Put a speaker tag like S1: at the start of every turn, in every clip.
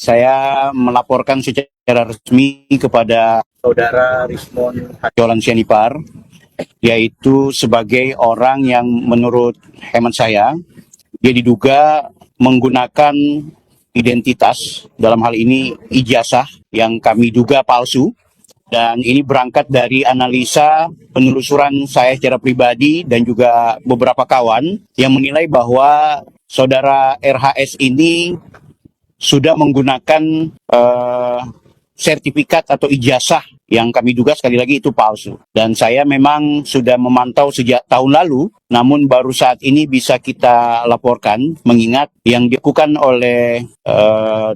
S1: Saya melaporkan secara resmi kepada Saudara Rismon Hajolan Sianipar, yaitu sebagai orang yang menurut hemat saya, dia diduga menggunakan identitas, dalam hal ini ijazah, yang kami duga palsu. Dan ini berangkat dari analisa penelusuran saya secara pribadi dan juga beberapa kawan yang menilai bahwa Saudara RHS ini sudah menggunakan sertifikat atau ijazah yang kami duga sekali lagi itu palsu. Dan saya memang sudah memantau sejak tahun lalu, namun baru saat ini bisa kita laporkan, mengingat yang dilakukan oleh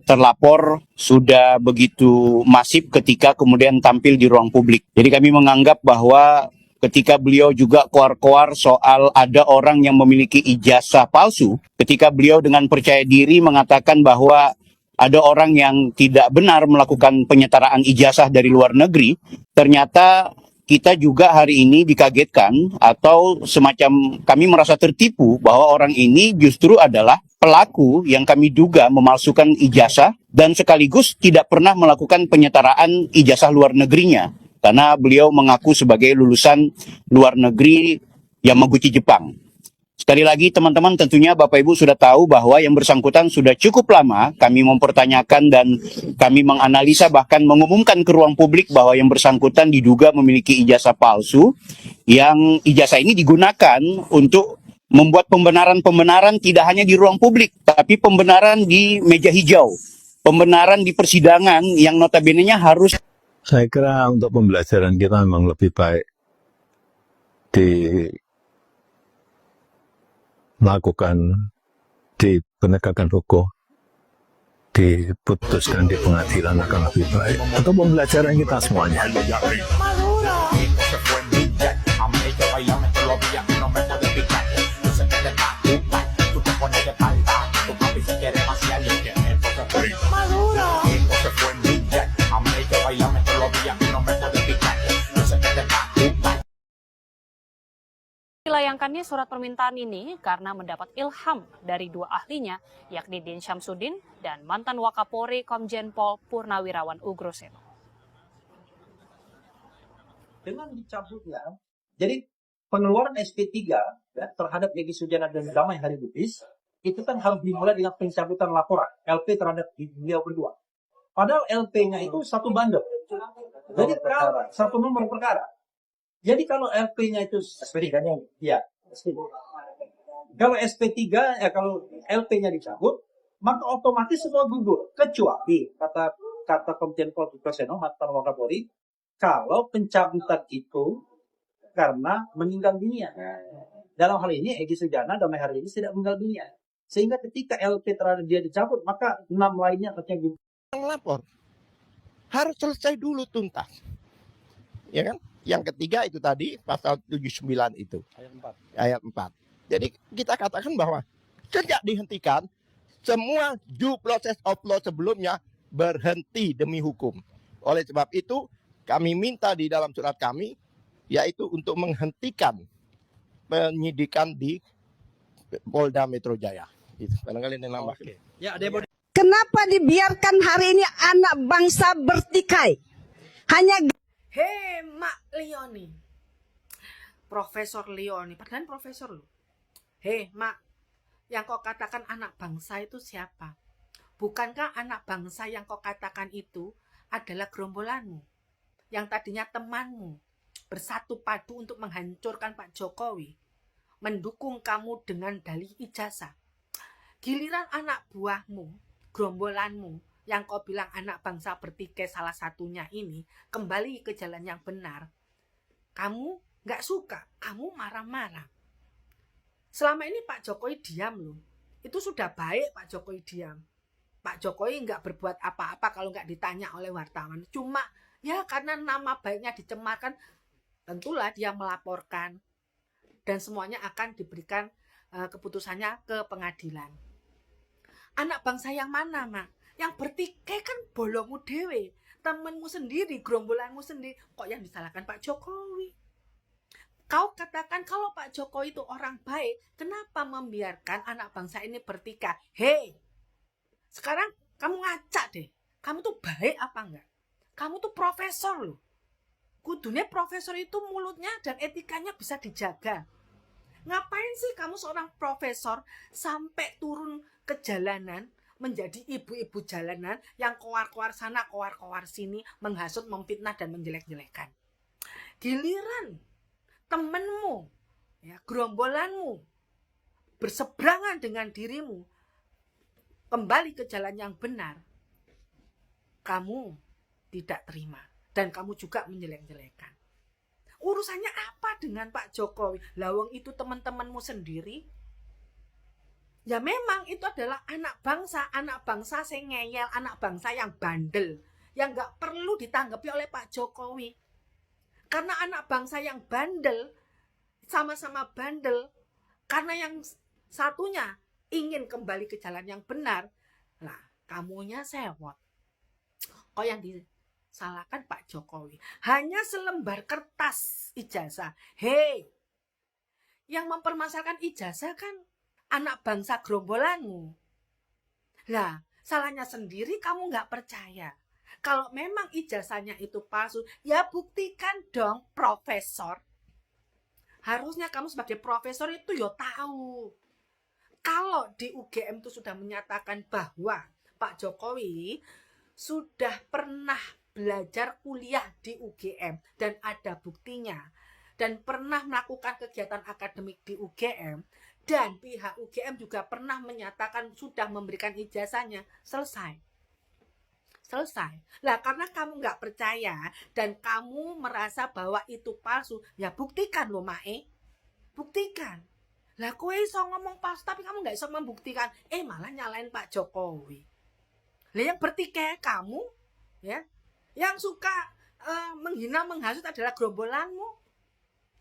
S1: terlapor sudah begitu masif ketika kemudian tampil di ruang publik. Jadi kami menganggap bahwa ketika beliau juga koar-koar soal ada orang yang memiliki ijazah palsu, ketika beliau dengan percaya diri mengatakan bahwa ada orang yang tidak benar melakukan penyetaraan ijazah dari luar negeri, ternyata kita juga hari ini dikagetkan atau semacam kami merasa tertipu bahwa orang ini justru adalah pelaku yang kami duga memalsukan ijazah dan sekaligus tidak pernah melakukan penyetaraan ijazah luar negerinya. Karena beliau mengaku sebagai lulusan luar negeri Yamaguchi, Jepang. Sekali lagi teman-teman, tentunya Bapak Ibu sudah tahu bahwa yang bersangkutan sudah cukup lama kami mempertanyakan dan kami menganalisa bahkan mengumumkan ke ruang publik bahwa yang bersangkutan diduga memiliki ijazah palsu, yang ijazah ini digunakan untuk membuat pembenaran-pembenaran tidak hanya di ruang publik, tapi pembenaran di meja hijau, pembenaran di persidangan yang notabene-nya harus.
S2: Saya kira untuk pembelajaran kita memang lebih baik melakukan di penegakan hukum, diputuskan di pengadilan akan lebih baik. Untuk pembelajaran kita semuanya.
S3: Dilayangkannya surat permintaan ini karena mendapat ilham dari dua ahlinya, yakni Din Syamsuddin dan mantan Wakapolri Komjen Pol Purnawirawan Ugroseno.
S4: Dengan dicabutnya, jadi pengeluaran SP3 ya, terhadap Egy Sujana dan Damai Hari Lubis, itu kan harus dimulai dengan pencabutan laporan LP terhadap beliau berdua. Padahal LP-nya itu satu bandel. Jadi kalau satu nomor perkara. Jadi kalau LP-nya itu SP3-nya, ya. Kalau SP3, kalau LP-nya dicabut, maka otomatis semua gugur. Kecuali kata Komjen Pol Ugroseno, mantan Wakapolri, kalau pencabutan itu karena meninggal dunia. Dalam hal ini Egy Sujana Damai Hari ini tidak meninggal dunia. Sehingga ketika LP terhadap dia dicabut, maka 6 lainnya artinya gugur.
S5: Yang lapor harus selesai dulu tuntas. Ya kan? Yang ketiga itu tadi pasal 79 itu. Ayat 4. Jadi kita katakan bahwa sejak dihentikan semua due process of law sebelumnya berhenti demi hukum. Oleh sebab itu kami minta di dalam surat kami yaitu untuk menghentikan penyidikan di Polda Metro Jaya. Itu barangkali yang nambah.
S4: Ya,
S6: kenapa dibiarkan hari ini anak bangsa bertikai? Hanya
S7: Hei Mak Leoni, Profesor Leoni, padahal profesor loh. Hei Mak, yang kau katakan anak bangsa itu siapa? Bukankah anak bangsa yang kau katakan itu adalah gerombolanmu, yang tadinya temanmu, bersatu padu untuk menghancurkan Pak Jokowi, mendukung kamu dengan dalih ijazah. Giliran anak buahmu, gerombolanmu, yang kau bilang anak bangsa bertikai salah satunya ini kembali ke jalan yang benar, kamu gak suka, kamu marah-marah. Selama ini Pak Jokowi diam loh. Itu sudah baik Pak Jokowi diam. Pak Jokowi gak berbuat apa-apa kalau gak ditanya oleh wartawan. Cuma ya karena nama baiknya dicemarkan, tentulah dia melaporkan. Dan semuanya akan diberikan keputusannya ke pengadilan. Anak bangsa yang mana, Mak? Yang bertikai kan bolongmu dewe, temanmu sendiri, gerombolanmu sendiri. Kok yang disalahkan Pak Jokowi? Kau katakan kalau Pak Jokowi itu orang baik, kenapa membiarkan anak bangsa ini bertikai? Hei, sekarang Kamu ngaca deh. Kamu tuh baik apa enggak? Kamu tuh profesor loh. Kudunya profesor itu mulutnya dan etikanya bisa dijaga. Ngapain sih kamu seorang profesor sampai turun ke jalanan menjadi ibu-ibu jalanan yang keluar-keluar sana, keluar-keluar sini, menghasut, memfitnah, dan menjelek-jelekan. Giliran temenmu, ya, gerombolanmu, berseberangan dengan dirimu, kembali ke jalan yang benar, kamu tidak terima. Dan kamu juga menjelek-jelekan. Urusannya apa dengan Pak Jokowi? Lawang itu teman-temanmu sendiri. Ya memang itu adalah anak bangsa yang ngeyel, anak bangsa yang bandel, yang gak perlu ditanggapi oleh Pak Jokowi. Karena anak bangsa yang bandel, sama-sama bandel, karena yang satunya ingin kembali ke jalan yang benar, lah kamunya sewot. Kok yang disalahkan Pak Jokowi? Hanya selembar kertas ijazah. Hei, yang mempermasalahkan ijazah kan anak bangsa gerombolanmu. Lah, salahnya sendiri kamu gak percaya. Kalau memang ijazahnya itu palsu, ya buktikan dong, profesor. Harusnya kamu sebagai profesor itu ya tahu. Kalau di UGM itu sudah menyatakan bahwa Pak Jokowi sudah pernah belajar kuliah di UGM dan ada buktinya, dan pernah melakukan kegiatan akademik di UGM, dan pihak UGM juga pernah menyatakan sudah memberikan ijazahnya, selesai. Lah karena kamu nggak percaya dan kamu merasa bahwa itu palsu, ya buktikan loh Mae, buktikan. Lah kowe iso ngomong palsu tapi kamu nggak iso membuktikan, malah nyalain Pak Jokowi. Lah yang bertikai kamu, ya, yang suka menghina menghasut adalah gerombolanmu.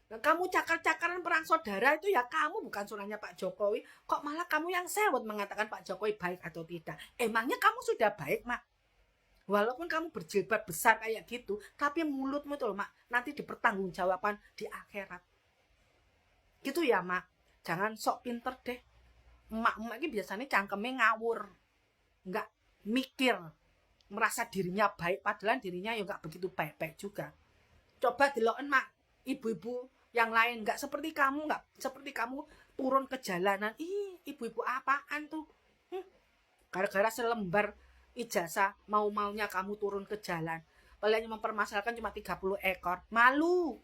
S7: Nah, kamu cakar-cakaran perang saudara itu ya kamu, bukan surahnya Pak Jokowi. Kok malah kamu yang sewot mengatakan Pak Jokowi baik atau tidak? Emangnya kamu sudah baik, Mak? Walaupun kamu berjilbab besar kayak gitu, tapi mulutmu tuh, Mak, nanti dipertanggungjawabkan di akhirat. Gitu ya, Mak. Jangan sok pinter deh. Emak-emak ini biasanya cangkemnya ngawur. Nggak mikir. Merasa dirinya baik, padahal dirinya ya nggak begitu baik-baik juga. Coba diloken, Mak. Ibu-ibu yang lain nggak seperti kamu, nggak seperti kamu turun ke jalanan. Ibu-ibu apaan tuh? Gara-gara selembar ijazah mau-maunya kamu turun ke jalan. Padahal yang mempermasalahkan cuma 30 ekor. Malu.